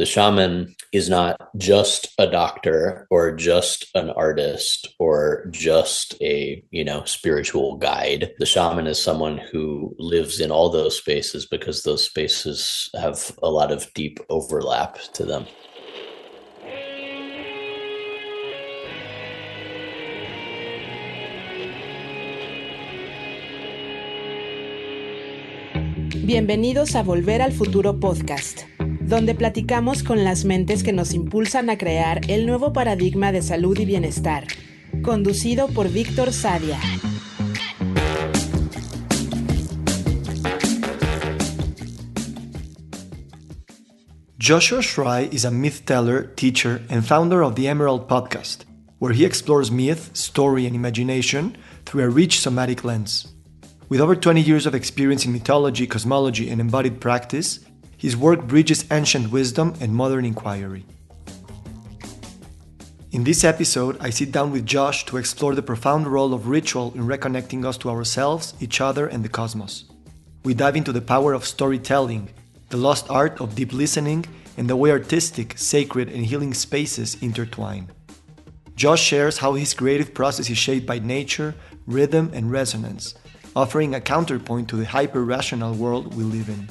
The shaman is not just a doctor or just an artist or just a, spiritual guide. The shaman is someone who lives in all those spaces because those spaces have a lot of deep overlap to them. Bienvenidos a Volver al Futuro Podcast, donde platicamos con las mentes que nos impulsan a crear el nuevo paradigma de salud y bienestar, conducido por Víctor Sadia. Joshua Schrei is a myth-teller, teacher, and founder of the Emerald podcast, where he explores myth, story, and imagination through a rich somatic lens. With over 20 years of experience in mythology, cosmology, and embodied practice, his work bridges ancient wisdom and modern inquiry. In this episode, I sit down with Josh to explore the profound role of ritual in reconnecting us to ourselves, each other, and the cosmos. We dive into the power of storytelling, the lost art of deep listening, and the way artistic, sacred, and healing spaces intertwine. Josh shares how his creative process is shaped by nature, rhythm, and resonance, offering a counterpoint to the hyper-rational world we live in.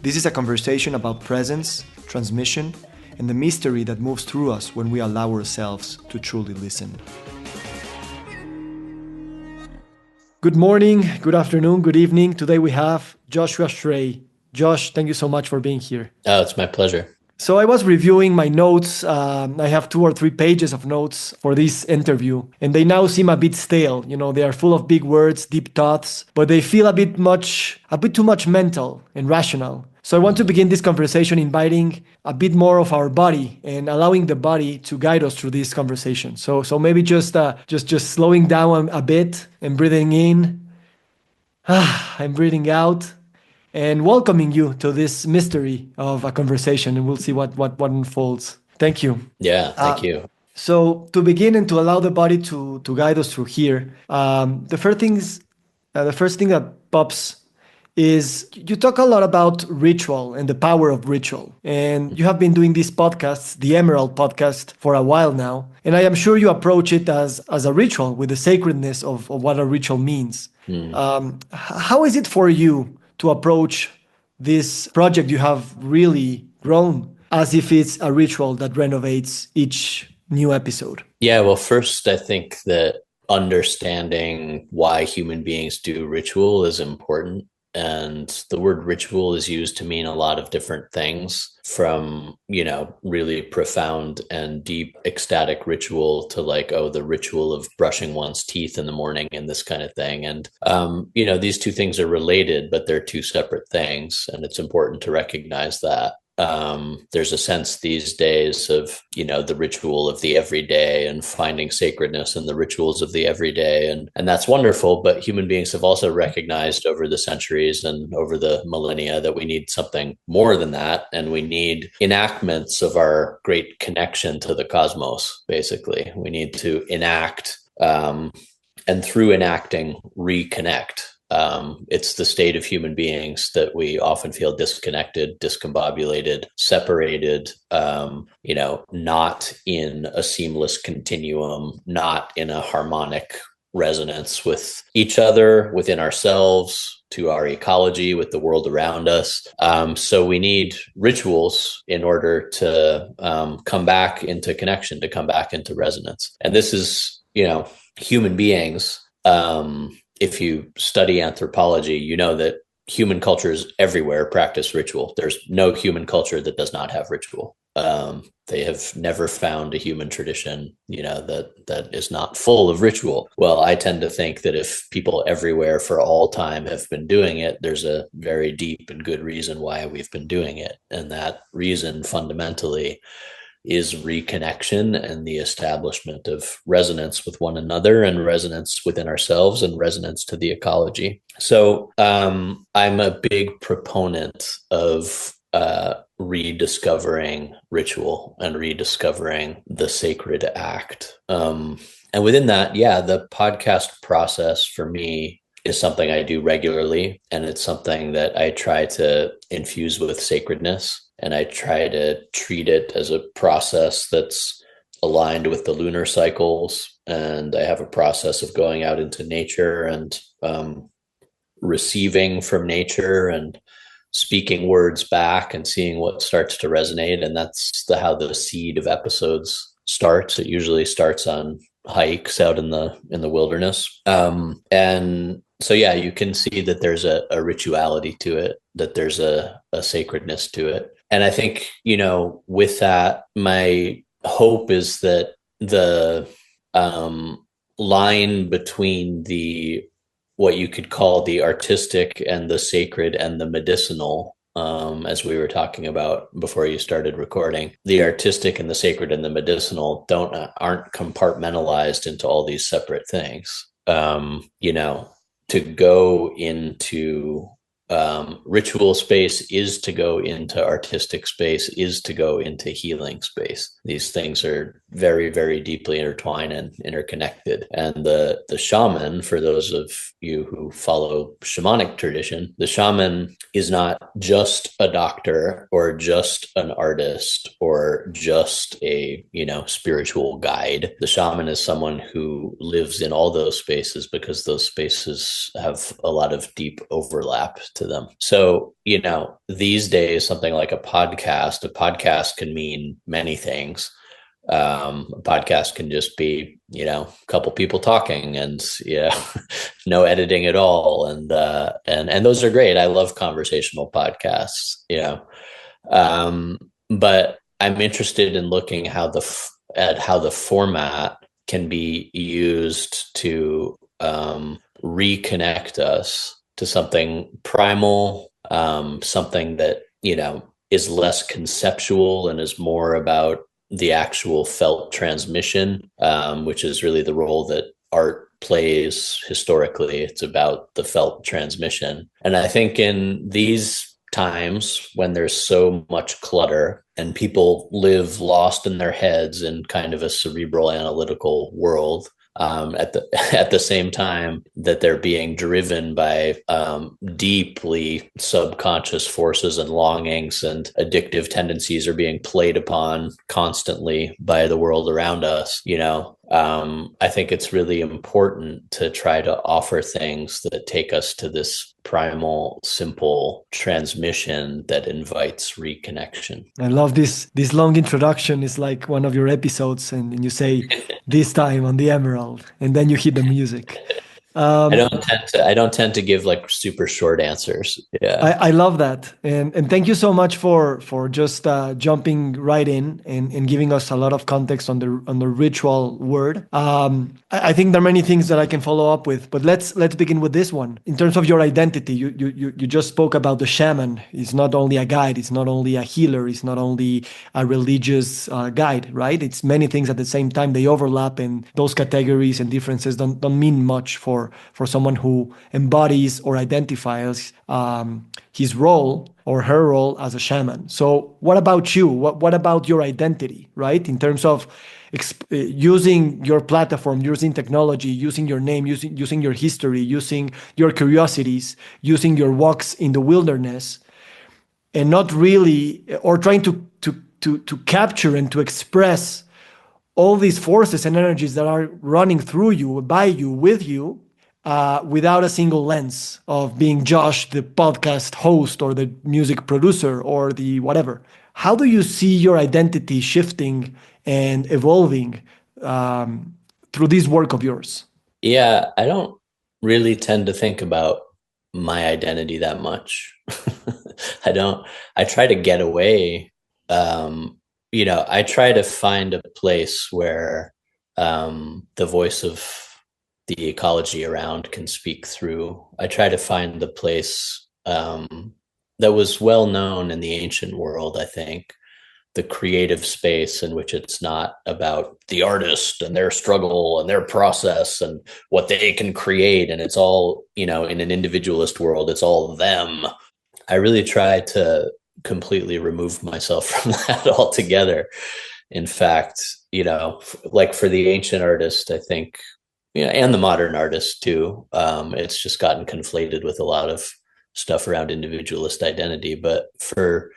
This is a conversation about presence, transmission, and the mystery that moves through us when we allow ourselves to truly listen. Good morning, good afternoon, good evening. Today we have Joshua Schrei. Josh, thank you so much for being here. Oh, it's my pleasure. So I was reviewing my notes. I have 2 or 3 pages of notes for this interview, and they now seem a bit stale. They are full of big words, deep thoughts, but they feel a bit too much mental and rational. So I want to begin this conversation inviting a bit more of our body and allowing the body to guide us through this conversation. So maybe just slowing down a bit and breathing in, and breathing out, and welcoming you to this mystery of a conversation, and we'll see what unfolds. Thank you. Yeah, thank you. So to begin and to allow the body to guide us through here, the first thing that pops is you talk a lot about ritual and the power of ritual. And you have been doing these podcasts, the Emerald podcast, for a while now. And I am sure you approach it as a ritual with the sacredness of what a ritual means. How is it for you to approach this project you have really grown as if it's a ritual that renovates each new episode? Yeah, well, first, I think that understanding why human beings do ritual is important. And the word ritual is used to mean a lot of different things, from, really profound and deep ecstatic ritual to the ritual of brushing one's teeth in the morning and this kind of thing. And, these 2 things are related, but they're 2 separate things. And it's important to recognize that. There's a sense these days of, the ritual of the everyday and finding sacredness in the rituals of the everyday. And that's wonderful. But human beings have also recognized over the centuries and over the millennia that we need something more than that. And we need enactments of our great connection to the cosmos, basically. We need to enact, and through enacting, reconnect. It's the state of human beings that we often feel disconnected, discombobulated, separated, not in a seamless continuum, not in a harmonic resonance with each other, within ourselves, to our ecology, with the world around us. So we need rituals in order to come back into connection, to come back into resonance. And this is, human beings. If you study anthropology, you know that human cultures everywhere practice ritual. There's no human culture that does not have ritual. They have never found a human tradition, that is not full of ritual. Well, I tend to think that if people everywhere for all time have been doing it, there's a very deep and good reason why we've been doing it. And that reason fundamentally is reconnection and the establishment of resonance with one another and resonance within ourselves and resonance to the ecology. So I'm a big proponent of rediscovering ritual and rediscovering the sacred act. And within that, the podcast process for me is something I do regularly, and it's something that I try to infuse with sacredness And I try to treat it as a process that's aligned with the lunar cycles. And I have a process of going out into nature and receiving from nature and speaking words back and seeing what starts to resonate. And that's how the seed of episodes starts. It usually starts on hikes out in the wilderness. And so yeah, you can see that there's a rituality to it, that there's a sacredness to it. And I think, with that, my hope is that the line between the what you could call the artistic and the sacred and the medicinal, as we were talking about before you started recording, the artistic and the sacred and the medicinal aren't compartmentalized into all these separate things. To go into ritual space is to go into artistic space, is to go into healing space. These things are very, very deeply intertwined and interconnected. And the shaman, for those of you who follow shamanic tradition, the shaman is not just a doctor or just an artist or just a, spiritual guide. The shaman is someone who lives in all those spaces because those spaces have a lot of deep overlap to them. So, these days, something like a podcast can mean many things. A podcast can just be, a couple people talking and, no editing at all. And those are great. I love conversational podcasts, but I'm interested in looking at how the format can be used to reconnect us to something primal, something that, is less conceptual and is more about the actual felt transmission, which is really the role that art plays historically. It's about the felt transmission. And I think in these times when there's so much clutter and people live lost in their heads in kind of a cerebral analytical world, at the same time that they're being driven by deeply subconscious forces and longings, and addictive tendencies are being played upon constantly by the world around us. I think it's really important to try to offer things that take us to this primal, simple transmission that invites reconnection. I love this long introduction. Is like one of your episodes, and you say this time on the Emerald, and then you hit the music. I don't tend to give like super short answers. Yeah, I love that, and thank you so much for just jumping right in and giving us a lot of context on the ritual word. I think there are many things that I can follow up with, but let's begin with this one. In terms of your identity, you just spoke about the shaman. He's not only a guide, it's not only a healer, it's not only a religious guide, right? It's many things at the same time. They overlap, and those categories and differences don't mean much for someone who embodies or identifies his role or her role as a shaman. So what about you? What about your identity, right? In terms of using your platform, using technology, using your name, using your history, using your curiosities, using your walks in the wilderness, and not really, or trying to capture and to express all these forces and energies that are running through you, by you, with you, without a single lens of being Josh, the podcast host, or the music producer, or the whatever. How do you see your identity shifting and evolving through this work of yours? Yeah, I don't really tend to think about my identity that much. I try to get away. I try to find a place where the voice of the ecology around can speak through. I try to find the place that was well known in the ancient world, I think, the creative space in which it's not about the artist and their struggle and their process and what they can create. And it's all, in an individualist world, it's all them. I really try to completely remove myself from that altogether. In fact, like for the ancient artist, I think, and the modern artist too, it's just gotten conflated with a lot of stuff around individualist identity. But for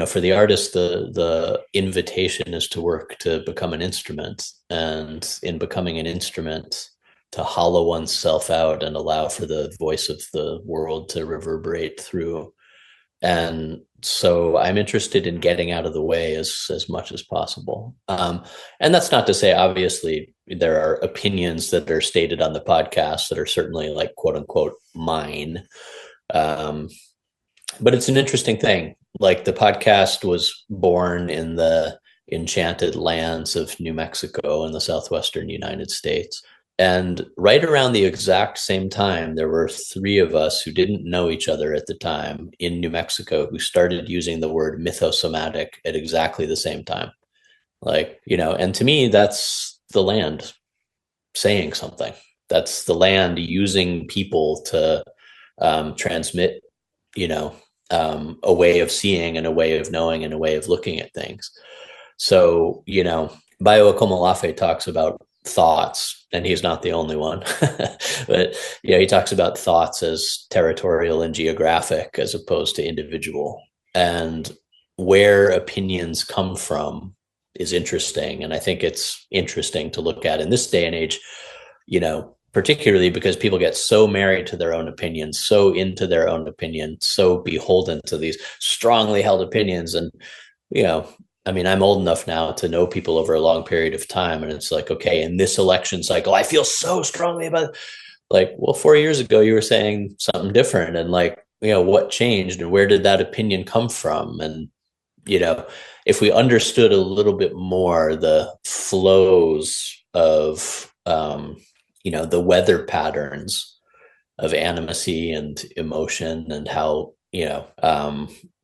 for the artist, the invitation is to work to become an instrument, and in becoming an instrument, to hollow oneself out and allow for the voice of the world to reverberate through. And so I'm interested in getting out of the way as much as possible. And that's not to say, obviously, there are opinions that are stated on the podcast that are certainly like quote unquote mine. But it's an interesting thing. Like the podcast was born in the enchanted lands of New Mexico in the southwestern United States. And right around the exact same time, there were three of us who didn't know each other at the time in New Mexico who started using the word mythosomatic at exactly the same time. Like, and to me, that's the land saying something. That's the land using people to transmit, a way of seeing and a way of knowing and a way of looking at things. So, Bayo Akomolafe talks about thoughts, and he's not the only one, but he talks about thoughts as territorial and geographic as opposed to individual. And where opinions come from is interesting. And I think it's interesting to look at in this day and age, particularly because people get so married to their own opinions, so into their own opinion, so beholden to these strongly held opinions. And, I'm old enough now to know people over a long period of time. And it's like, okay, in this election cycle, I feel so strongly about it. Like, well, 4 years ago, you were saying something different. And like, what changed and where did that opinion come from? And, if we understood a little bit more the flows of, the weather patterns of animacy and emotion, and how,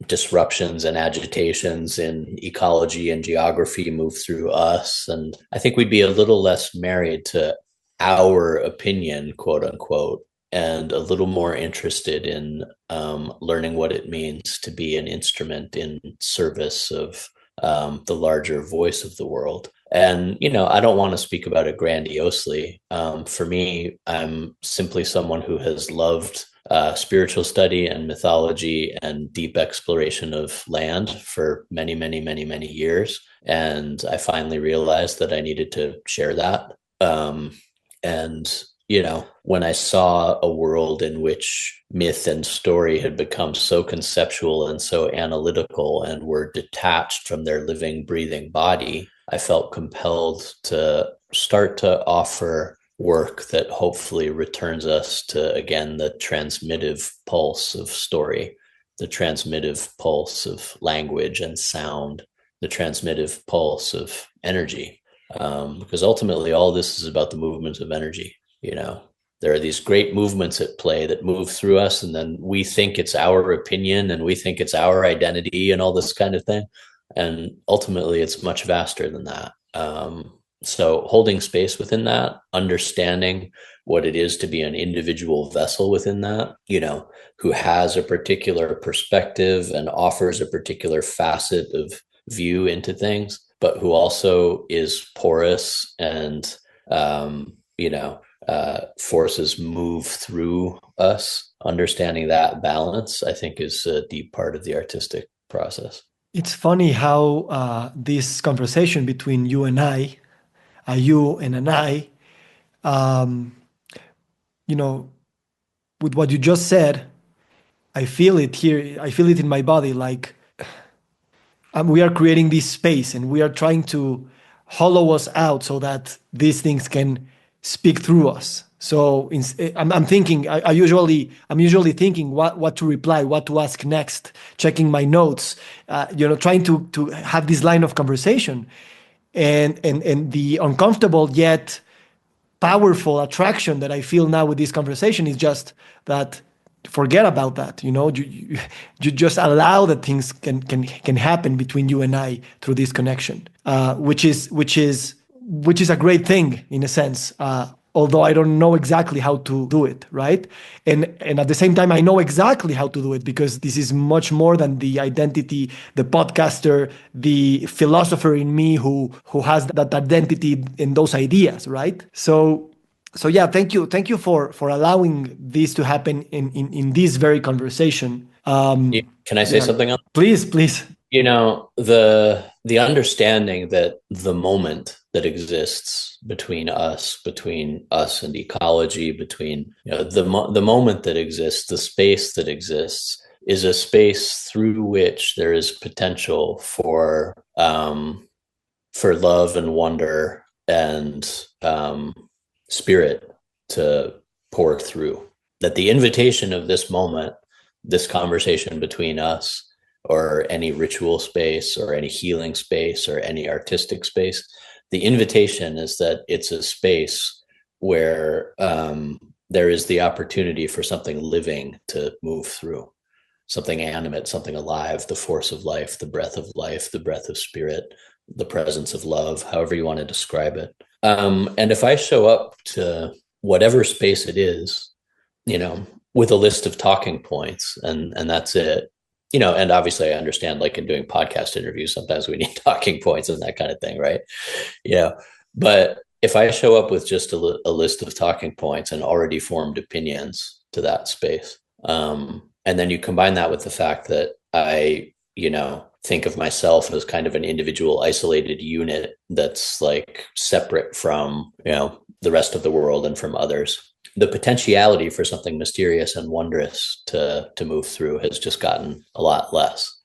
disruptions and agitations in ecology and geography move through us. And I think we'd be a little less married to our opinion, quote unquote, and a little more interested in learning what it means to be an instrument in service of the larger voice of the world. And, I don't want to speak about it grandiosely. For me, I'm simply someone who has loved spiritual study and mythology and deep exploration of land for many, many, many, many years. And I finally realized that I needed to share that. And when I saw a world in which myth and story had become so conceptual and so analytical and were detached from their living, breathing body, I felt compelled to start to offer work that hopefully returns us to, again, the transmittive pulse of story, the transmittive pulse of language and sound, the transmittive pulse of energy. Because ultimately, all this is about the movement of energy. There are these great movements at play that move through us, and then we think it's our opinion and we think it's our identity and all this kind of thing. And ultimately, it's much vaster than that. So holding space within that, understanding what it is to be an individual vessel within that, who has a particular perspective and offers a particular facet of view into things, but who also is porous and, forces move through us. Understanding that balance, I think, is a deep part of the artistic process. It's funny how this conversation between you and I, a you and an I, with what you just said, I feel it here. I feel it in my body. Like we are creating this space and we are trying to hollow us out so that these things can speak through us. So I'm thinking. I'm usually thinking what to reply, what to ask next, checking my notes. Trying to have this line of conversation, and the uncomfortable yet powerful attraction that I feel now with this conversation is just that. Forget about that. You just allow that things can happen between you and I through this connection, which is a great thing in a sense. Although I don't know exactly how to do it, right? And at the same time, I know exactly how to do it because this is much more than the identity, the podcaster, the philosopher in me who has that identity and those ideas, right? So yeah, thank you for allowing this to happen in this very conversation. Can I say something else? Please. The understanding that the moment that exists between us and ecology, between the moment that exists, the space that exists, is a space through which there is potential for love and wonder and spirit to pour through. That the invitation of this moment, this conversation between us, or any ritual space, or any healing space, or any artistic space, the invitation is that it's a space where there is the opportunity for something living to move through, something animate, something alive, the force of life, the breath of spirit, the presence of love, however you want to describe it. And if I show up to whatever space it is, with a list of talking points, and that's it, and obviously I understand, like in doing podcast interviews, sometimes we need talking points and that kind of thing, right? But if I show up with just a list of talking points and already formed opinions to that space, and then you combine that with the fact that I, think of myself as kind of an individual isolated unit that's like separate from, the rest of the world and from others, the potentiality for something mysterious and wondrous to move through has just gotten a lot less.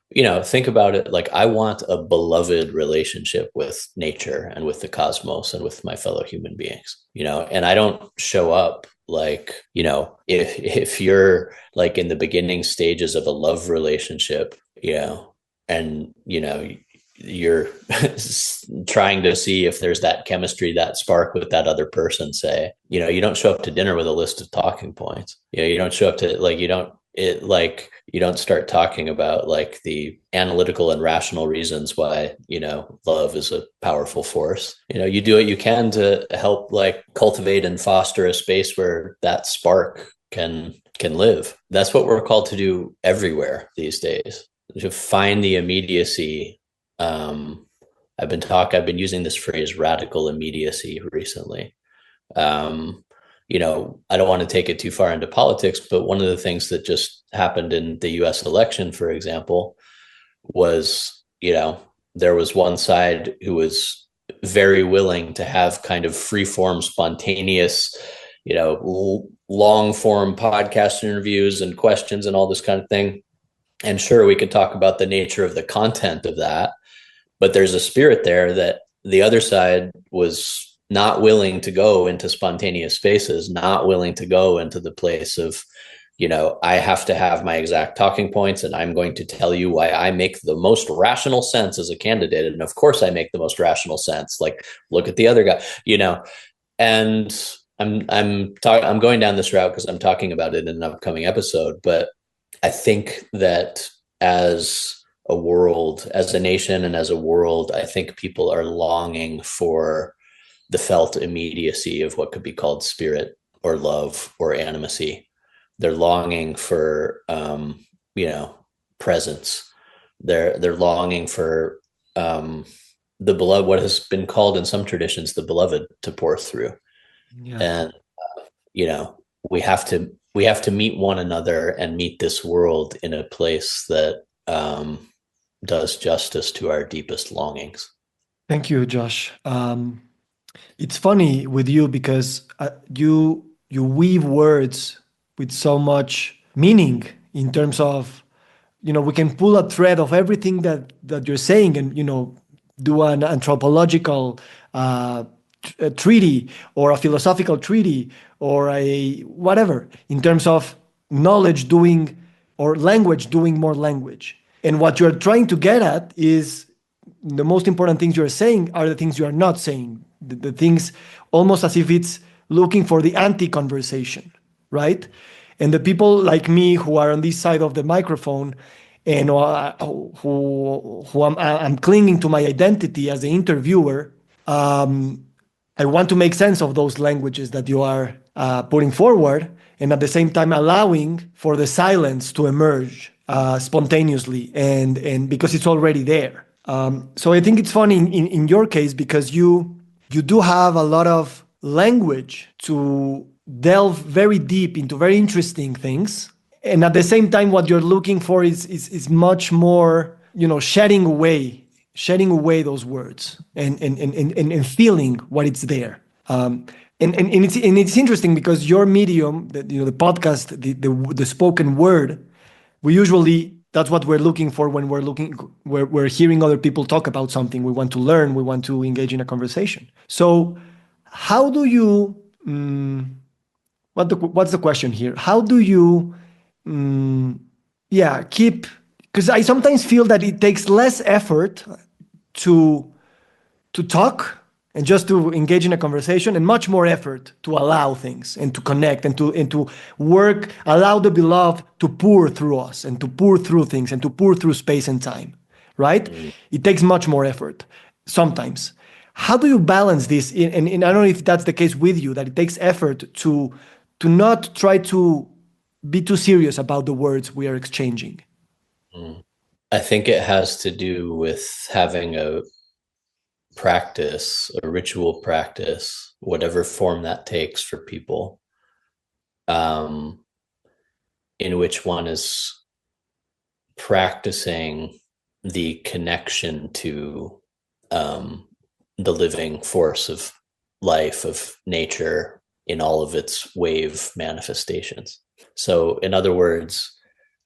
Think about it, like I want a beloved relationship with nature and with the cosmos and with my fellow human beings, and I don't show up like, if you're like in the beginning stages of a love relationship, and you're trying to see if there's that chemistry, that spark with that other person, say, you don't show up to dinner with a list of talking points. You don't show up to, like, you don't start talking about like the analytical and rational reasons why, love is a powerful force. You do what you can to help like cultivate and foster a space where that spark can live. That's what we're called to do everywhere these days, to find the immediacy. I've been using this phrase radical immediacy recently. I don't want to take it too far into politics, but one of the things that just happened in the US election, for example, was, there was one side who was very willing to have kind of free form, spontaneous, long form podcast interviews and questions and all this kind of thing. And sure, we could talk about the nature of the content of that, but there's a spirit there that the other side was not willing to go into spontaneous spaces, not willing to go into the place of, I have to have my exact talking points and I'm going to tell you why I make the most rational sense as a candidate. And of course I make the most rational sense. Like, look at the other guy, and I'm going down this route because I'm talking about it in an upcoming episode. But I think that as a world, as a nation and as a world, I think people are longing for the felt immediacy of what could be called spirit or love or animacy. They're longing for, presence. They're longing for the beloved, what has been called in some traditions, the beloved, to pour through. Yeah. And, we have to meet one another and meet this world in a place that does justice to our deepest longings. Thank you, Josh. It's funny with you because you weave words with so much meaning in terms of, we can pull a thread of everything that you're saying and, do an anthropological a treaty or a philosophical treaty or a whatever in terms of knowledge doing or language doing more language. And what you're trying to get at is the most important things you're saying are the things you are not saying. The things almost as if it's looking for the anti-conversation, right? And the people like me who are on this side of the microphone and who I'm clinging to my identity as the interviewer, I want to make sense of those languages that you are putting forward, and at the same time allowing for the silence to emerge spontaneously and because it's already there. So I think it's funny in your case because you do have a lot of language to delve very deep into very interesting things. And at the same time, what you're looking for is much more shedding away those words and feeling what it's there. And it's interesting because your medium, the podcast, the spoken word, that's what we're looking for when we're hearing other people talk about something. We want to learn, we want to engage in a conversation. So how do you what's the question here? How do you keep, because I sometimes feel that it takes less effort to talk and just to engage in a conversation, and much more effort to allow things and to connect and to work, allow the beloved to pour through us and to pour through things and to pour through space and time, right? It takes much more effort sometimes. How do you balance this? And I don't know if that's the case with you, that it takes effort to not try to be too serious about the words we are exchanging. I think it has to do with having a practice, a ritual practice, whatever form that takes for people, in which one is practicing the connection to the living force of life, of nature, in all of its wave manifestations. So in other words,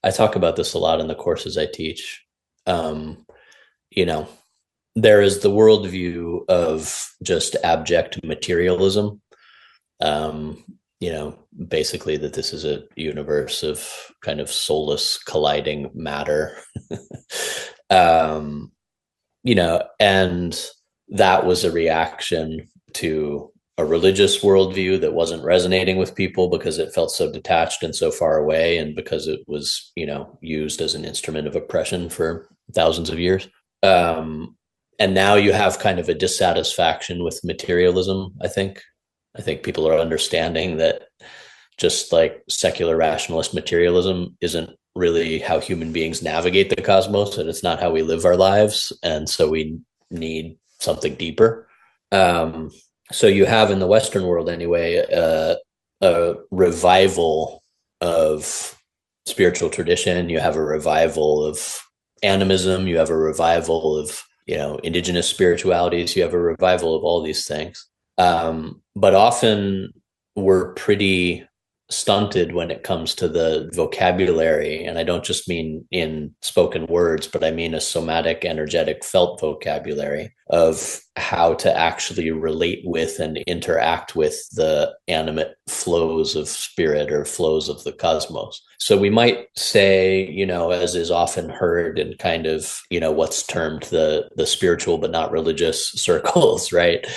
I talk about this a lot in the courses I teach. There is the worldview of just abject materialism. Basically that this is a universe of kind of soulless colliding matter. And that was a reaction to a religious worldview that wasn't resonating with people because it felt so detached and so far away, and because it was, used as an instrument of oppression for thousands of years. And now you have kind of a dissatisfaction with materialism, I think. I think people are understanding that just like secular rationalist materialism isn't really how human beings navigate the cosmos, and it's not how we live our lives. And so we need something deeper. So you have in the Western world anyway, a revival of spiritual tradition. You have a revival of animism. You have a revival of, indigenous spiritualities. You have a revival of all these things. But often we're pretty stunted when it comes to the vocabulary. And I don't just mean in spoken words, but I mean a somatic, energetic, felt vocabulary of how to actually relate with and interact with the animate flows of spirit or flows of the cosmos. So we might say, as is often heard in kind of, what's termed the spiritual but not religious circles, right?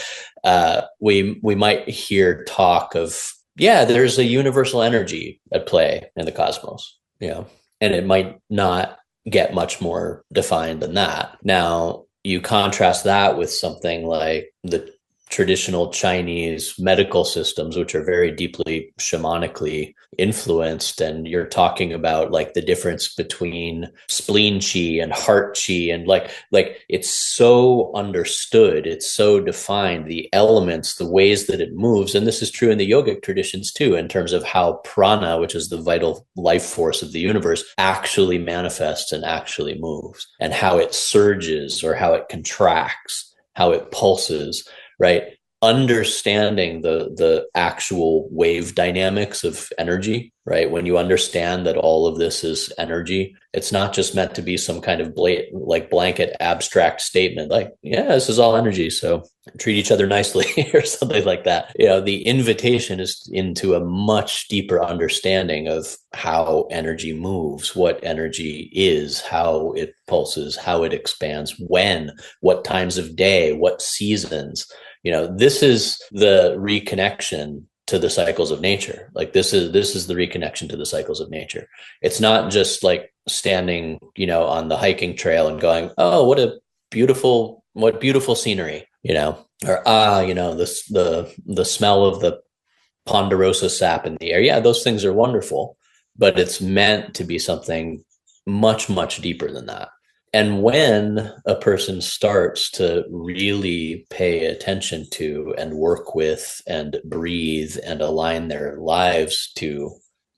We might hear talk of, there's a universal energy at play in the cosmos, and it might not get much more defined than that. Now, you contrast that with something like the traditional Chinese medical systems, which are very deeply shamanically influenced. And you're talking about like the difference between spleen qi and heart qi. And like it's so understood, it's so defined, the elements, the ways that it moves. And this is true in the yogic traditions too, in terms of how prana, which is the vital life force of the universe, actually manifests and actually moves, and how it surges or how it contracts, how it pulses. Right. Understanding the actual wave dynamics of energy, right? When you understand that all of this is energy, it's not just meant to be some kind of blanket abstract statement, like, this is all energy, so treat each other nicely or something like that. The invitation is into a much deeper understanding of how energy moves, what energy is, how it pulses, how it expands, what times of day, what seasons. This is the reconnection to the cycles of nature. Like this is the reconnection to the cycles of nature. It's not just like standing, on the hiking trail and going, oh, what beautiful scenery, or the smell of the ponderosa sap in the air. Yeah, those things are wonderful, but it's meant to be something much, much deeper than that. And when a person starts to really pay attention to and work with and breathe and align their lives to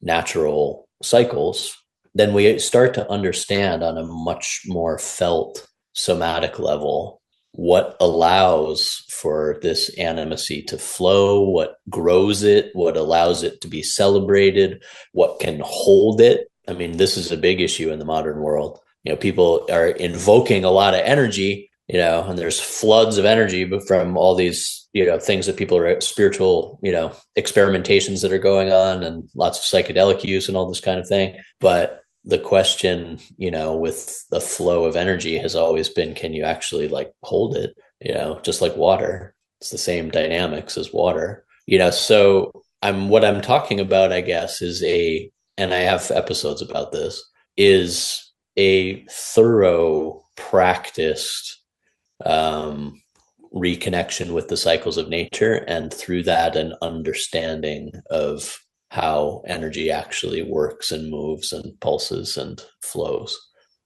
natural cycles, then we start to understand on a much more felt somatic level what allows for this animacy to flow, what grows it, what allows it to be celebrated, what can hold it. I mean, this is a big issue in the modern world. People are invoking a lot of energy, and there's floods of energy from all these, things that people are spiritual, experimentations that are going on, and lots of psychedelic use and all this kind of thing. But the question, with the flow of energy has always been, can you actually hold it? Just like water, it's the same dynamics as water, so what I'm talking about, I guess, and I have episodes about this, is a thorough practiced reconnection with the cycles of nature, and through that an understanding of how energy actually works and moves and pulses and flows,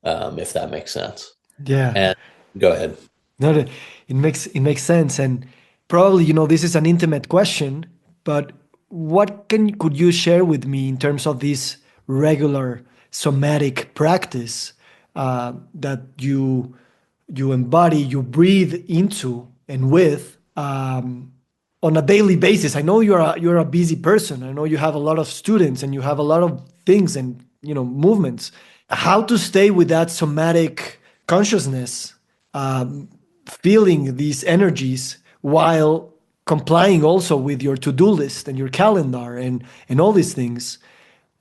if that makes sense. Yeah. And go ahead. No, it makes sense, and probably this is an intimate question, but what could you share with me in terms of this regular somatic practice that you embody, you breathe into and with on a daily basis? I know you're a busy person. I know you have a lot of students and you have a lot of things and movements. How to stay with that somatic consciousness, feeling these energies while complying also with your to-do list and your calendar and all these things,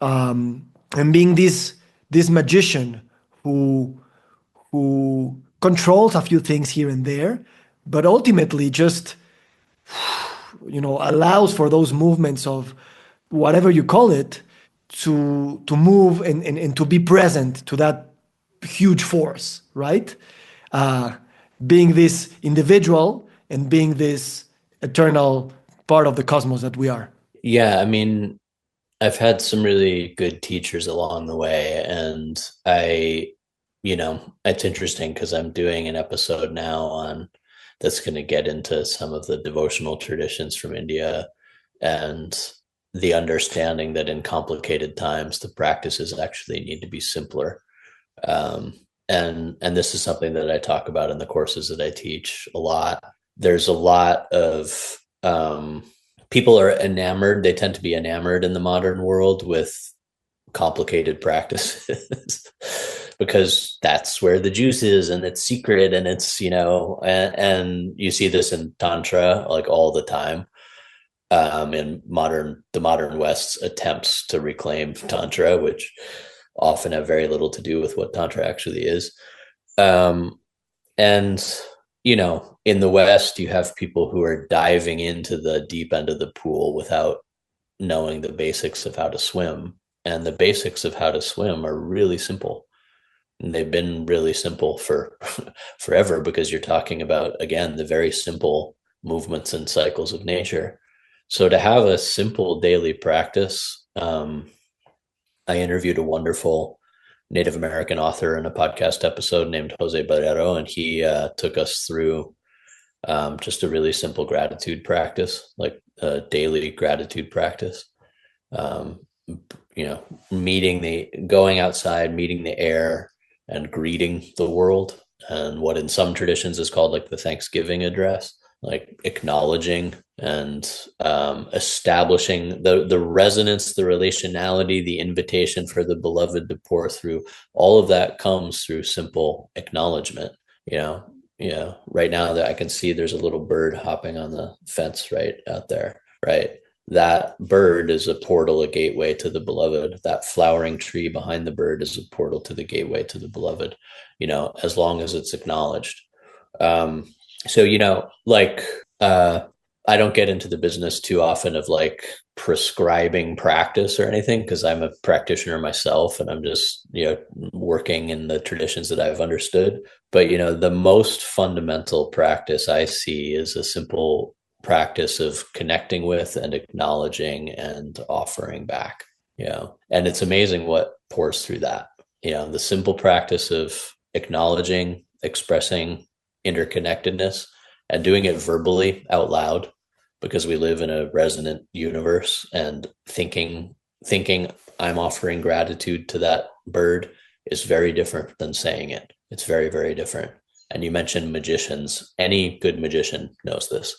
and being this magician who controls a few things here and there, but ultimately just allows for those movements of whatever you call it to move and to be present to that huge force, right? Being this individual and being this eternal part of the cosmos that we are. Yeah, I mean, I've had some really good teachers along the way, and it's interesting because I'm doing an episode now on that's going to get into some of the devotional traditions from India, and the understanding that in complicated times, the practices actually need to be simpler. And this is something that I talk about in the courses that I teach a lot. There's a lot of people are enamored. They tend to be enamored in the modern world with complicated practices because that's where the juice is, and it's secret, and it's, and you see this in Tantra all the time. In the modern West's attempts to reclaim Tantra, which often have very little to do with what Tantra actually is. And, in the West, you have people who are diving into the deep end of the pool without knowing the basics of how to swim. And the basics of how to swim are really simple. And they've been really simple for forever, because you're talking about, again, the very simple movements and cycles of nature. So to have a simple daily practice, I interviewed a wonderful Native American author in a podcast episode named Jose Barrero, and he took us through just a really simple gratitude practice, like a daily gratitude practice. Going outside, meeting the air, and greeting the world, and what in some traditions is called the Thanksgiving address, acknowledging and establishing the resonance, the relationality, the invitation for the beloved to pour through. All of that comes through simple acknowledgement. Right now that I can see there's a little bird hopping on the fence right out there, right? That bird is a portal, a gateway to the beloved. That flowering tree behind the bird is a portal to the gateway to the beloved, as long as it's acknowledged. I don't get into the business too often of prescribing practice or anything, because I'm a practitioner myself, and I'm just, working in the traditions that I've understood. But, the most fundamental practice I see is a simple practice of connecting with and acknowledging and offering back, and it's amazing what pours through that, the simple practice of acknowledging, expressing interconnectedness, and doing it verbally out loud, because we live in a resonant universe, and thinking thinking I'm offering gratitude to that bird is very different than saying it. It's very, very different. And you mentioned magicians. Any good magician knows this.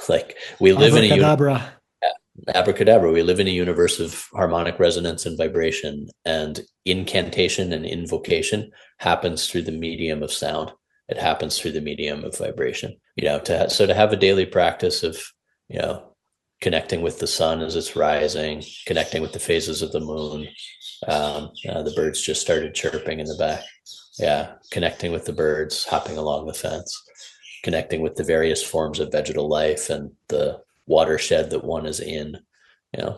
Like we live in a Abracadabra. abracadabra. We live in a universe of harmonic resonance and vibration, and incantation and invocation happens through the medium of sound. It happens through the medium of vibration. To have a daily practice of, connecting with the sun as it's rising, connecting with the phases of the moon. The birds just started chirping in the back. Yeah, connecting with the birds, hopping along the fence, connecting with the various forms of vegetal life and the watershed that one is in.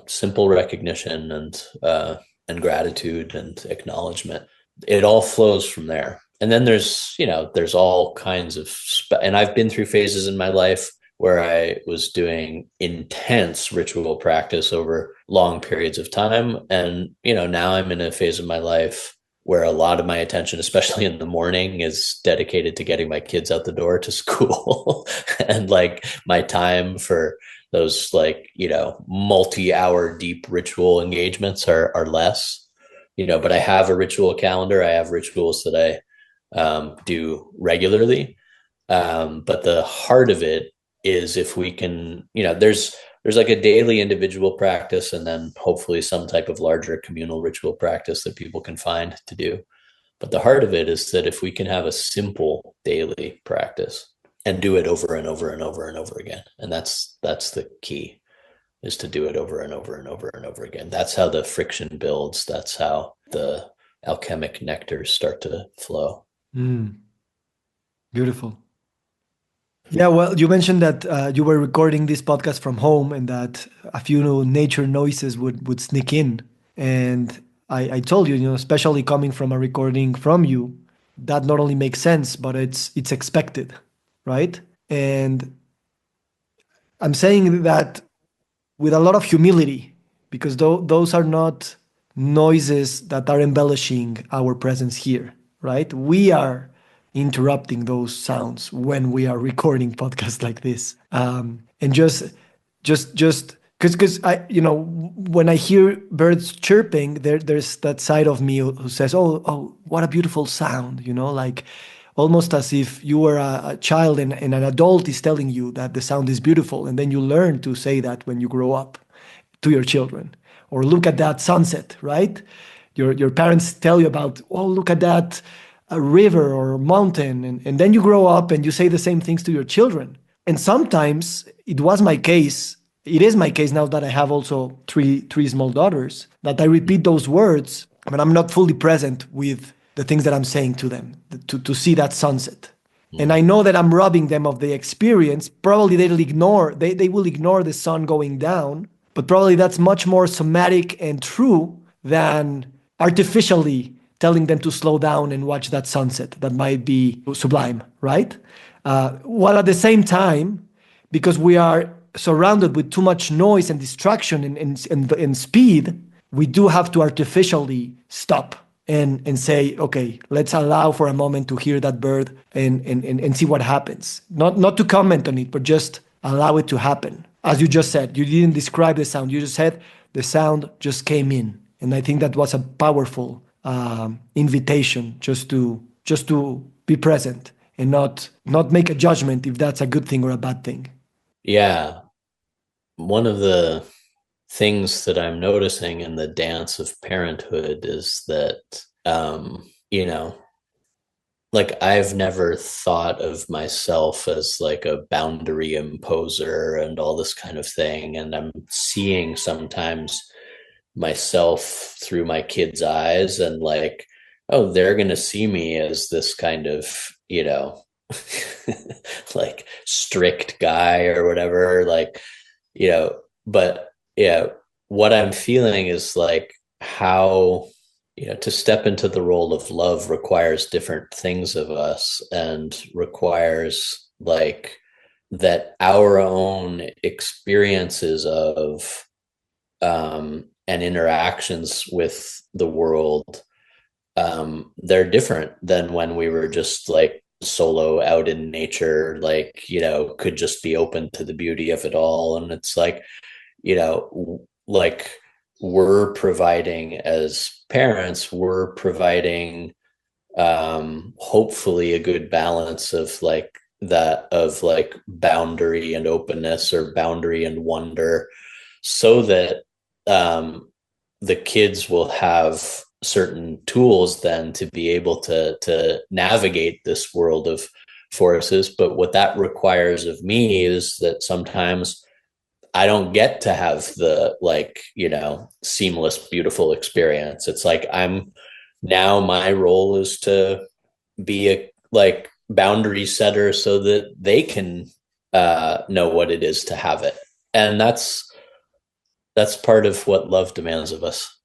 Simple recognition and gratitude and acknowledgement. It all flows from there. And then there's all kinds of and I've been through phases in my life where I was doing intense ritual practice over long periods of time. And, now I'm in a phase of my life where a lot of my attention, especially in the morning, is dedicated to getting my kids out the door to school. And like my time for those multi-hour deep ritual engagements are less, but I have a ritual calendar. I have rituals that I do regularly. But the heart of it is, if we can, there's like a daily individual practice and then hopefully some type of larger communal ritual practice that people can find to do. But the heart of it is that if we can have a simple daily practice and do it over and over and over and over again, and that's the key, is to do it over and over and over and over again. That's how the friction builds. That's how the alchemic nectars start to flow. Beautiful. Yeah, well, you mentioned that you were recording this podcast from home and that a few nature noises would sneak in. And I told you, especially coming from a recording from you, that not only makes sense, but it's expected, right? And I'm saying that with a lot of humility, because those are not noises that are embellishing our presence here, right? We are interrupting those sounds when we are recording podcasts like this. And just because when I hear birds chirping, there's that side of me who says, oh, what a beautiful sound, like almost as if you were a child and an adult is telling you that the sound is beautiful. And then you learn to say that when you grow up to your children. Or look at that sunset, right? Your parents tell you about, look at that a river or mountain, and then you grow up and you say the same things to your children. And sometimes it is my case now that I have also three small daughters, that I repeat those words, but I'm not fully present with the things that I'm saying to them, to see that sunset. And I know that I'm robbing them of the experience. Probably they will ignore the sun going down, but probably that's much more somatic and true than artificially telling them to slow down and watch that sunset that might be sublime, right? While at the same time, because we are surrounded with too much noise and distraction and speed, we do have to artificially stop and say, okay, let's allow for a moment to hear that bird and see what happens. Not to comment on it, but just allow it to happen. As you just said, you didn't describe the sound. You just said the sound just came in. And I think that was a powerful invitation just to be present and not make a judgment if that's a good thing or a bad thing. Yeah. One of the things that I'm noticing in the dance of parenthood is that, like I've never thought of myself as like a boundary imposer and all this kind of thing. And I'm seeing sometimes myself through my kids' eyes and like, oh, they're going to see me as this kind of, like strict guy or whatever, like, but yeah, what I'm feeling is like how, to step into the role of love requires different things of us and requires like that our own experiences of, and interactions with the world, they're different than when we were just like solo out in nature, like, could just be open to the beauty of it all. And it's like, like we're providing as parents, we're providing hopefully a good balance of like that, of like boundary and openness, or boundary and wonder, so that the kids will have certain tools then to be able to navigate this world of forces. But what that requires of me is that sometimes I don't get to have the, like, seamless, beautiful experience. It's like now my role is to be a like boundary setter so that they can know what it is to have it. And that's part of what love demands of us.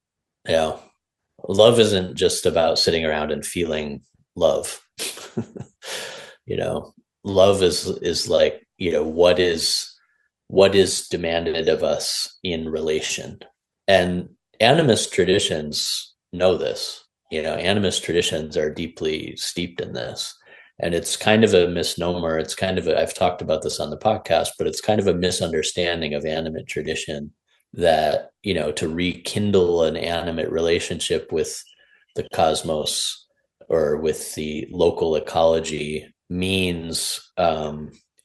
Love isn't just about sitting around and feeling love. you know Love is like, what is demanded of us in relation. And animist traditions know this. Animist traditions are deeply steeped in this. And it's kind of a misnomer. It's kind of I've talked about this on the podcast, but it's kind of a misunderstanding of animate tradition, that, to rekindle an animate relationship with the cosmos or with the local ecology means,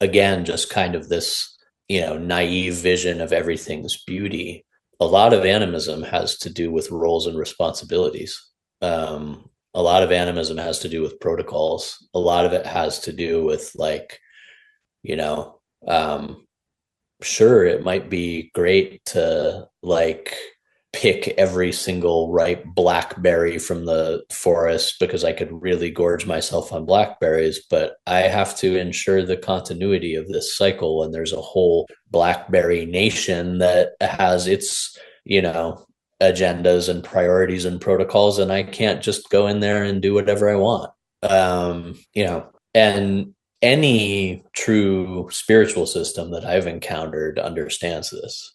again, just kind of this, naive vision of everything's beauty. A lot of animism has to do with roles and responsibilities. A lot of animism has to do with protocols. A lot of it has to do with, like, you know, um, sure, it might be great to, like, pick every single ripe blackberry from the forest because I could really gorge myself on blackberries, but I have to ensure the continuity of this cycle. And there's a whole blackberry nation that has its, agendas and priorities and protocols, and I can't just go in there and do whatever I want. And any true spiritual system that I've encountered understands this,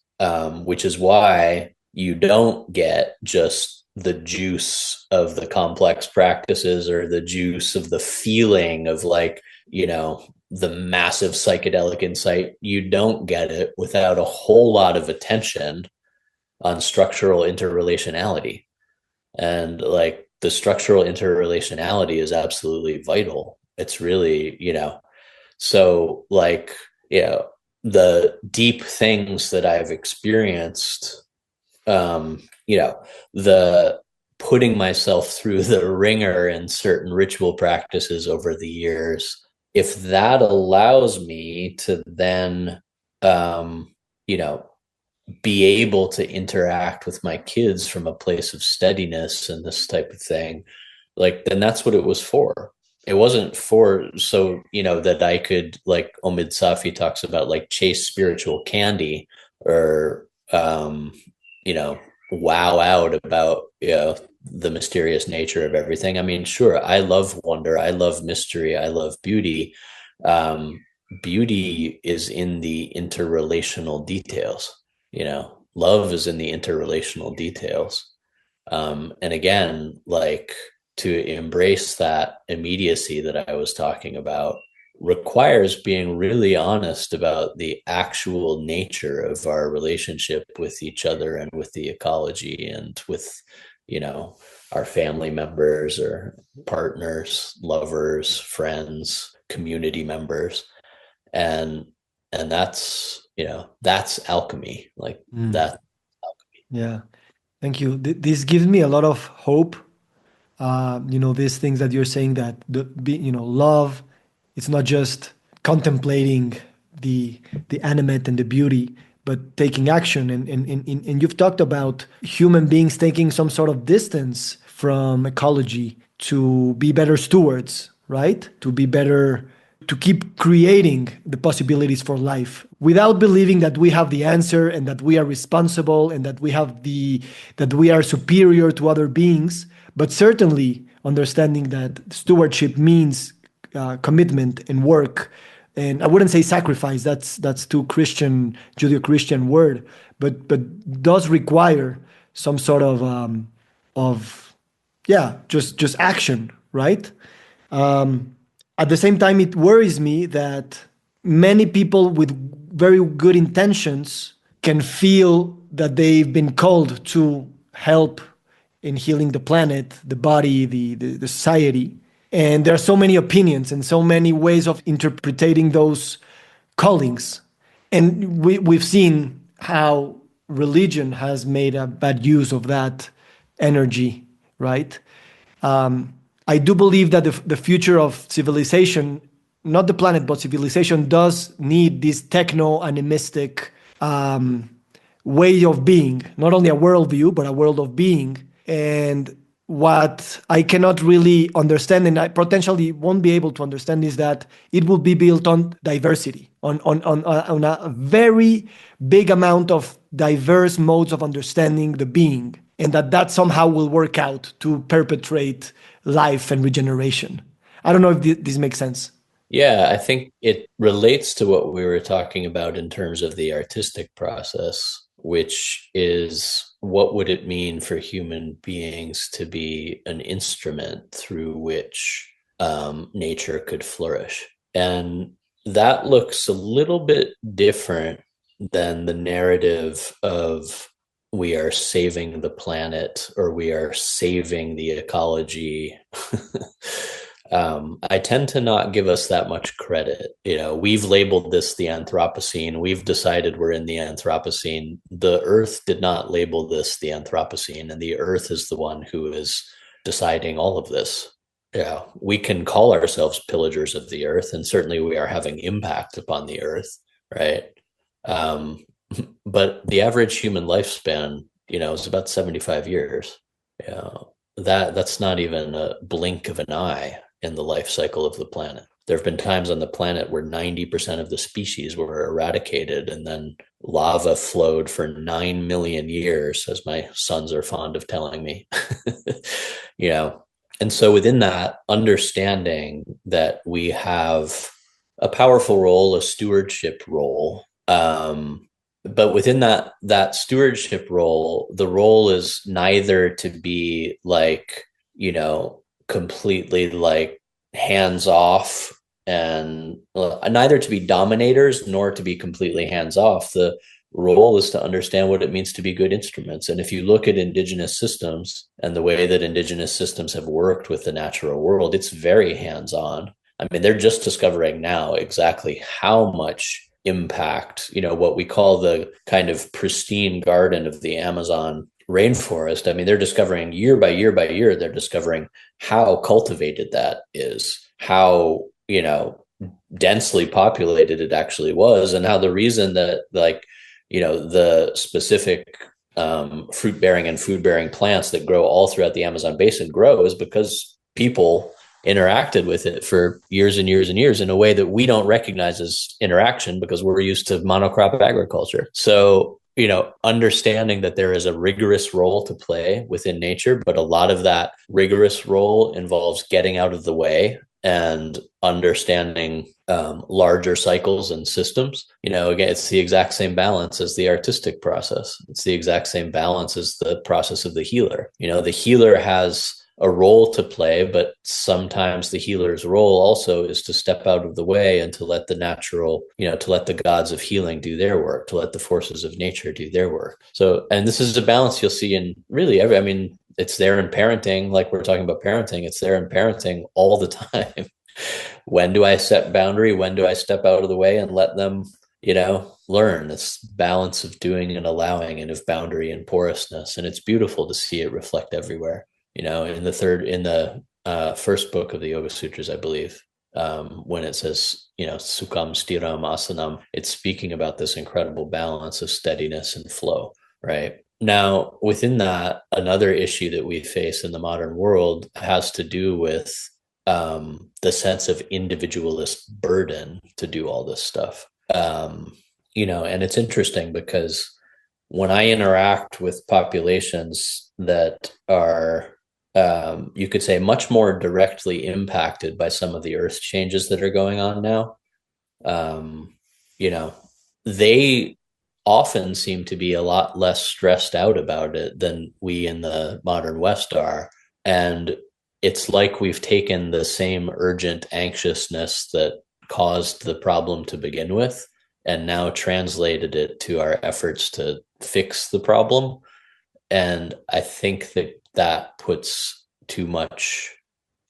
which is why you don't get just the juice of the complex practices or the juice of the feeling of, like, the massive psychedelic insight. You don't get it without a whole lot of attention on structural interrelationality. And, like, the structural interrelationality is absolutely vital. It's really, so, like, the deep things that I've experienced, the putting myself through the ringer in certain ritual practices over the years, if that allows me to then, be able to interact with my kids from a place of steadiness and this type of thing, like, then that's what it was for. It wasn't for, so, that I could, like, Omid Safi talks about, like, chase spiritual candy, or, wow out about, the mysterious nature of everything. I mean, sure, I love wonder, I love mystery, I love beauty. Beauty is in the interrelational details. Love is in the interrelational details. And again, like, to embrace that immediacy that I was talking about requires being really honest about the actual nature of our relationship with each other and with the ecology and with, our family members or partners, lovers, friends, community members. And that's alchemy, like that. Yeah, thank you. This gives me a lot of hope. These things that you're saying, that love, it's not just contemplating the animate and the beauty, but taking action. And you've talked about human beings taking some sort of distance from ecology to be better stewards, right? To be better, to keep creating the possibilities for life without believing that we have the answer and that we are responsible and that we are superior to other beings, but certainly understanding that stewardship means commitment and work. And I wouldn't say sacrifice, that's too Christian, Judeo-Christian word, but does require some sort of yeah, just action, right? At the same time, it worries me that many people with very good intentions can feel that they've been called to help in healing the planet, the body, the society. And there are so many opinions and so many ways of interpreting those callings. And we've seen how religion has made a bad use of that energy, right? I do believe that the future of civilization, not the planet, but civilization, does need this techno-animistic way of being, not only a worldview, but a world of being. And what I cannot really understand, and I potentially won't be able to understand, is that it will be built on diversity, on a very big amount of diverse modes of understanding the being, and that somehow will work out to perpetrate life and regeneration. I don't know if this makes sense. Yeah, I think it relates to what we were talking about in terms of the artistic process, which is what would it mean for human beings to be an instrument through which nature could flourish? And that looks a little bit different than the narrative of we are saving the planet or we are saving the ecology. I tend to not give us that much credit. We've labeled this the Anthropocene. We've decided we're in the Anthropocene. The Earth did not label this the Anthropocene, and the Earth is the one who is deciding all of this. Yeah, we can call ourselves pillagers of the Earth, and certainly we are having impact upon the Earth, right? But the average human lifespan, is about 75 years. Yeah, that's not even a blink of an eye in the life cycle of the planet. There have been times on the planet where 90% of the species were eradicated, and then lava flowed for 9 million years, as my sons are fond of telling me. And so within that, understanding that we have a powerful role, a stewardship role, but within that stewardship role, the role is neither to be like, completely like hands off, and neither to be dominators nor to be completely hands off. The role is to understand what it means to be good instruments. And if you look at indigenous systems and the way that indigenous systems have worked with the natural world, it's very hands on. I mean, they're just discovering now exactly how much impact, what we call the kind of pristine garden of the Amazon rainforest. I mean, they're discovering year by year by year, they're discovering how cultivated that is, how, densely populated it actually was, and how the reason that the specific fruit-bearing and food-bearing plants that grow all throughout the Amazon basin grow is because people interacted with it for years and years and years in a way that we don't recognize as interaction because we're used to monocrop agriculture. So, understanding that there is a rigorous role to play within nature, but a lot of that rigorous role involves getting out of the way and understanding larger cycles and systems. Again, it's the exact same balance as the artistic process. It's the exact same balance as the process of the healer. The healer has a role to play, but sometimes the healer's role also is to step out of the way and to let the natural, to let the gods of healing do their work, to let the forces of nature do their work. So, and this is a balance you'll see in really it's there in parenting, like we're talking about parenting, it's there in parenting all the time. When do I set boundary? When do I step out of the way and let them, learn? This balance of doing and allowing, and of boundary and porousness. And it's beautiful to see it reflect everywhere. In the first book of the Yoga Sutras, I believe, when it says, Sukham Stiram Asanam, it's speaking about this incredible balance of steadiness and flow, right? Now, within that, another issue that we face in the modern world has to do with the sense of individualist burden to do all this stuff. And it's interesting because when I interact with populations that are you could say much more directly impacted by some of the earth changes that are going on now, they often seem to be a lot less stressed out about it than we in the modern West are. And it's like we've taken the same urgent anxiousness that caused the problem to begin with, and now translated it to our efforts to fix the problem. And I think that that puts too much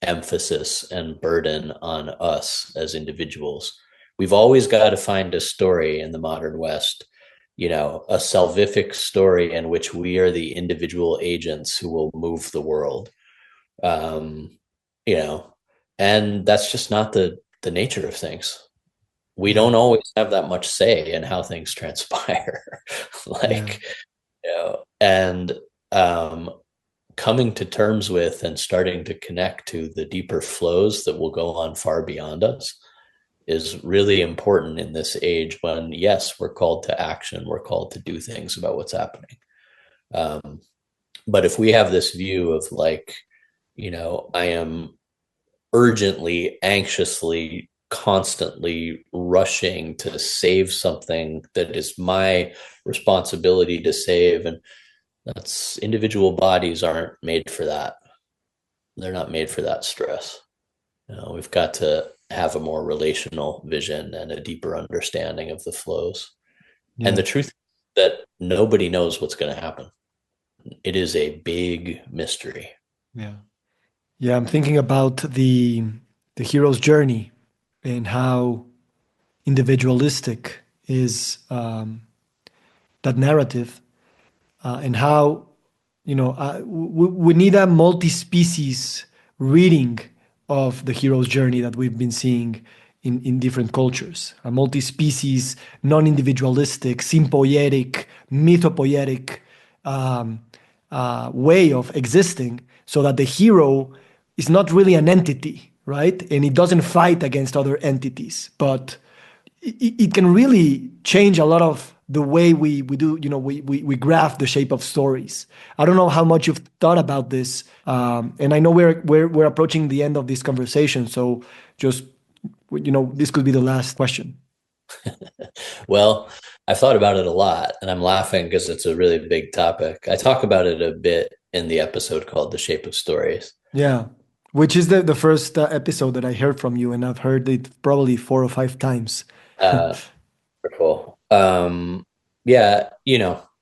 emphasis and burden on us as individuals. We've always got to find a story in the modern West, a salvific story in which we are the individual agents who will move the world. Um, you know, and that's just not the nature of things. We Yeah. don't always have that much say in how things transpire. Yeah. like, and um, coming to terms with and starting to connect to the deeper flows that will go on far beyond us is really important in this age when, yes, we're called to action, we're called to do things about what's happening. But if we have this view of like, I am urgently, anxiously, constantly rushing to save something that is my responsibility to save, and that's individual bodies aren't made for that. They're not made for that stress. We've got to have a more relational vision and a deeper understanding of the flows. And Yeah. the truth is that nobody knows what's going to happen. It is a big mystery. Yeah. Yeah. I'm thinking about the hero's journey and how individualistic is that narrative, and how we need a multi-species reading of the hero's journey that we've been seeing in different cultures. A multi-species, non-individualistic, sympoietic, mythopoietic way of existing, so that the hero is not really an entity, right? And it doesn't fight against other entities, but it can really change a lot of the way we do, we graph the shape of stories. I don't know how much you've thought about this, and I know we're approaching the end of this conversation, so just this could be the last question. Well, I've thought about it a lot, and I'm laughing because it's a really big topic. I talk about it a bit in the episode called The Shape of Stories. Yeah, which is the first episode that I heard from you, and I've heard it probably 4 or 5 times. Uh, Cool. Yeah,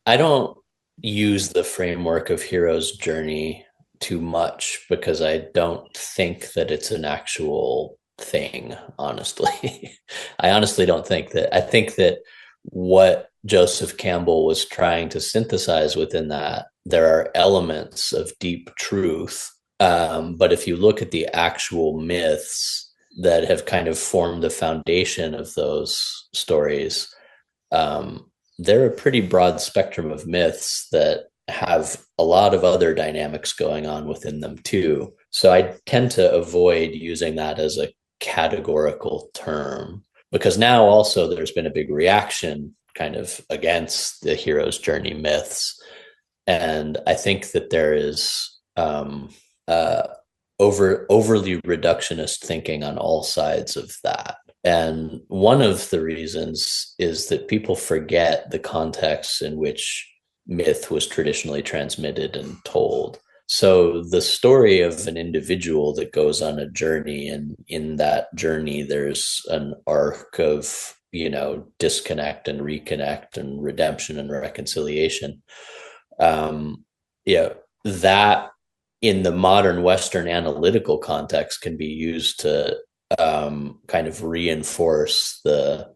I don't use the framework of hero's journey too much because I don't think that it's an actual thing, honestly. I honestly don't think that. I think that what Joseph Campbell was trying to synthesize within that, there are elements of deep truth. But if you look at the actual myths that have kind of formed the foundation of those stories, they're a pretty broad spectrum of myths that have a lot of other dynamics going on within them too. So I tend to avoid using that as a categorical term because now also there's been a big reaction kind of against the hero's journey myths. And I think that there is overly reductionist thinking on all sides of that. And one of the reasons is that people forget the context in which myth was traditionally transmitted and told. So the story of an individual that goes on a journey, and in that journey, there's an arc of, disconnect and reconnect and redemption and reconciliation. That in the modern Western analytical context can be used to kind of reinforce the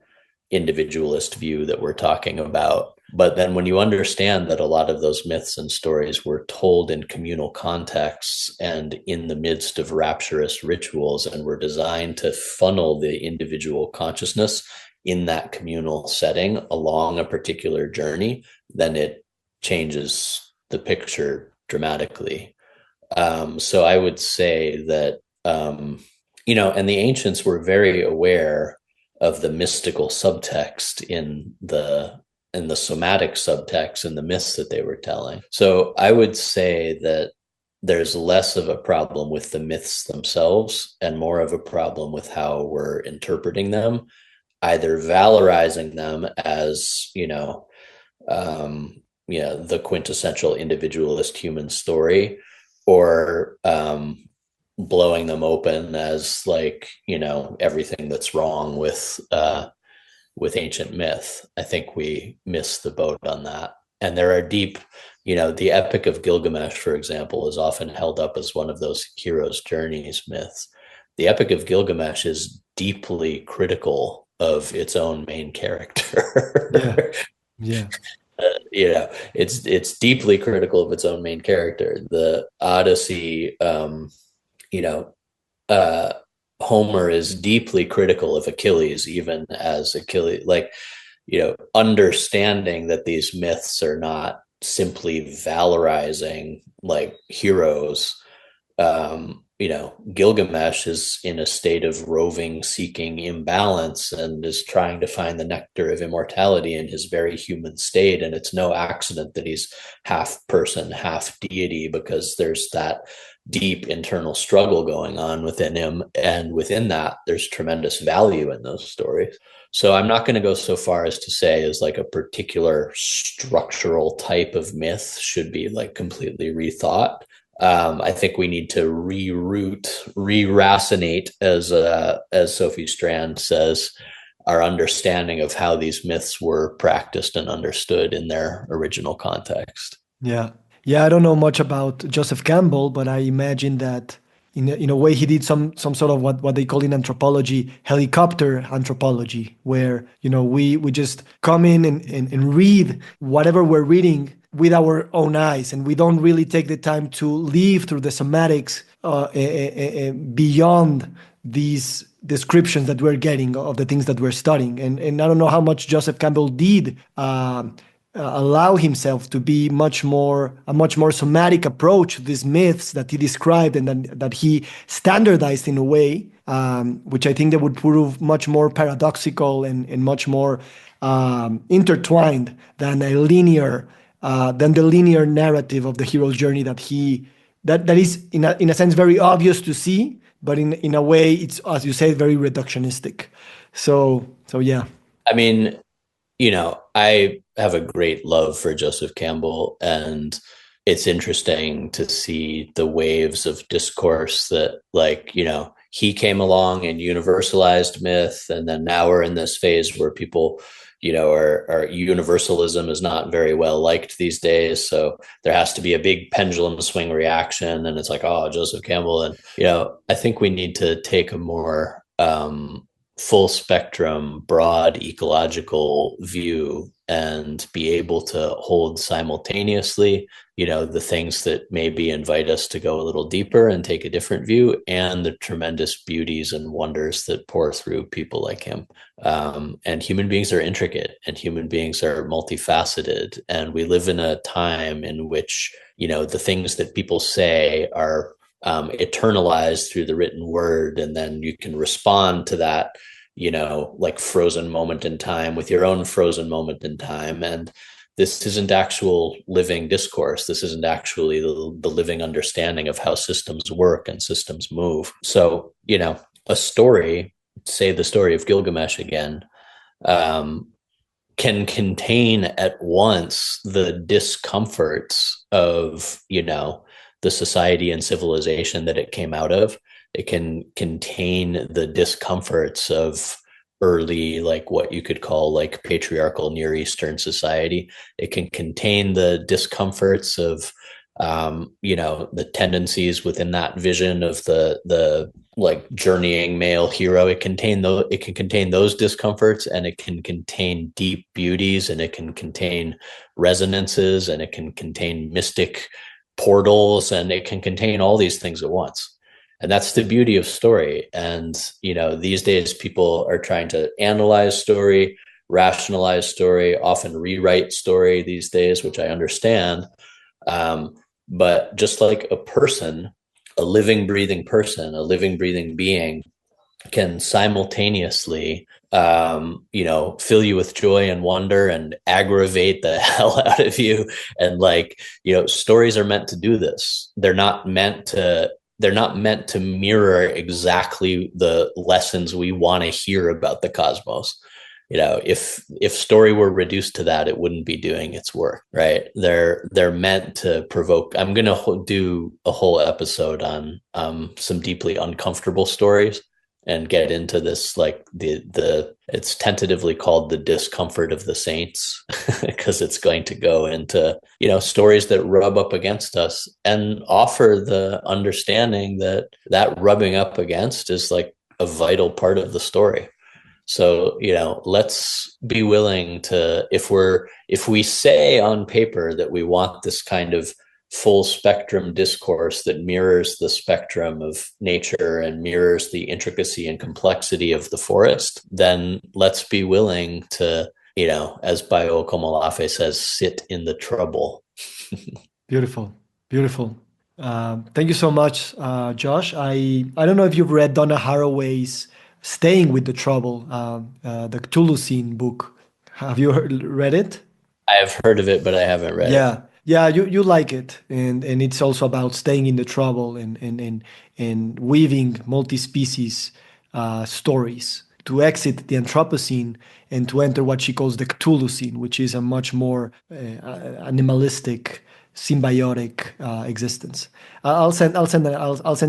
individualist view that we're talking about. But then when you understand that a lot of those myths and stories were told in communal contexts and in the midst of rapturous rituals and were designed to funnel the individual consciousness in that communal setting along a particular journey, then it changes the picture dramatically. So I would say that, and the ancients were very aware of the mystical subtext in the somatic subtext in the myths that they were telling. So I would say that there's less of a problem with the myths themselves and more of a problem with how we're interpreting them, either valorizing them as, the quintessential individualist human story, or blowing them open as like, everything that's wrong with with ancient myth. I think we miss the boat on that. And there are deep, the Epic of Gilgamesh, for example, is often held up as one of those hero's journeys myths. The Epic of Gilgamesh is deeply critical of its own main Yeah. character. Yeah. It's deeply critical of its own main character. The Odyssey, you know, uh, Homer is deeply critical of Achilles, even as Achilles, understanding that these myths are not simply valorizing like heroes. Gilgamesh is in a state of roving, seeking imbalance and is trying to find the nectar of immortality in his very human state. And it's no accident that he's half person, half deity, because there's that deep internal struggle going on within him. And within that, there's tremendous value in those stories. So I'm not going to go so far as to say as like a particular structural type of myth should be like completely rethought. I think we need to re-racinate, as Sophie Strand says, our understanding of how these myths were practiced and understood in their original context. Yeah. Yeah, I don't know much about Joseph Campbell, but I imagine that in a way he did some sort of what they call in anthropology helicopter anthropology, where we just come in and read whatever we're reading with our own eyes, and we don't really take the time to live through the somatics beyond these descriptions that we're getting of the things that we're studying. And I don't know how much Joseph Campbell did allow himself to be a much more somatic approach to these myths that he described and that he standardized in a way, which I think that would prove much more paradoxical and much more intertwined than the linear narrative of the hero's journey that is in a sense very obvious to see, but in a way it's, as you say, very reductionistic. So yeah. I mean, I have a great love for Joseph Campbell, and it's interesting to see the waves of discourse that, he came along and universalized myth, and then now we're in this phase where people, our universalism is not very well liked these days. So there has to be a big pendulum swing reaction, and it's like, oh, Joseph Campbell. And I think we need to take a more full spectrum, broad ecological view and be able to hold simultaneously, the things that maybe invite us to go a little deeper and take a different view, and the tremendous beauties and wonders that pour through people like him. And human beings are intricate, and human beings are multifaceted. And we live in a time in which, the things that people say are eternalized through the written word, and then you can respond to that like frozen moment in time with your own frozen moment in time. And this isn't actual living discourse. This isn't actually the living understanding of how systems work and systems move. So a story, say the story of Gilgamesh again, can contain at once the discomforts of the society and civilization that it came out of. It can contain the discomforts of early, like what you could call like patriarchal Near Eastern society. It can contain the discomforts of, the tendencies within that vision of the like journeying male hero. It can contain those discomforts, and it can contain deep beauties, and it can contain resonances, and it can contain mystic portals, and it can contain all these things at once. And that's the beauty of story. And, these days people are trying to analyze story, rationalize story, often rewrite story these days, which I understand. But just like a person, a living, breathing person, a living, breathing being can simultaneously, fill you with joy and wonder and aggravate the hell out of you. And stories are meant to do this. They're not meant to mirror exactly the lessons we want to hear about the cosmos. If story were reduced to that, it wouldn't be doing its work, right? They're meant to provoke. I'm going to do a whole episode on some deeply uncomfortable stories, and get into this, like the it's tentatively called the discomfort of the saints, because it's going to go into, stories that rub up against us and offer the understanding that that rubbing up against is like a vital part of the story. So, let's be willing to, if we say on paper that we want this kind of full spectrum discourse that mirrors the spectrum of nature and mirrors the intricacy and complexity of the forest, then let's be willing to, as Bayo Komolafe says, sit in the trouble. Beautiful, beautiful. Thank you so much, Josh. I don't know if you've read Donna Haraway's Staying with the Trouble, the Cthulhu Scene book. Have you read it? I have heard of it, but I haven't read it. Yeah, you like it, and it's also about staying in the trouble and weaving multi-species stories to exit the Anthropocene and to enter what she calls the Cthulhu Scene, which is a much more animalistic, symbiotic existence. I'll send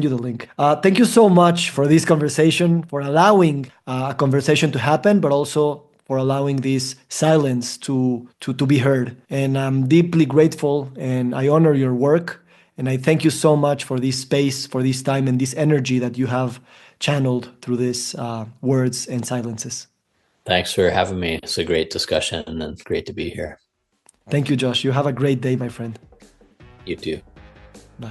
you the link. Thank you so much for this conversation, for allowing a conversation to happen, but also for allowing this silence to be heard. And I'm deeply grateful, and I honor your work. And I thank you so much for this space, for this time, and this energy that you have channeled through these words and silences. Thanks for having me. It's a great discussion and great to be here. Thank you, Josh. You have a great day, my friend. You too. Bye.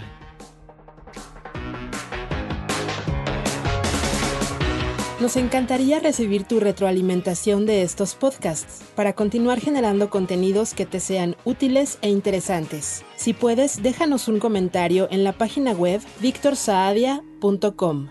Nos encantaría recibir tu retroalimentación de estos podcasts para continuar generando contenidos que te sean útiles e interesantes. Si puedes, déjanos un comentario en la página web victorsaadia.com.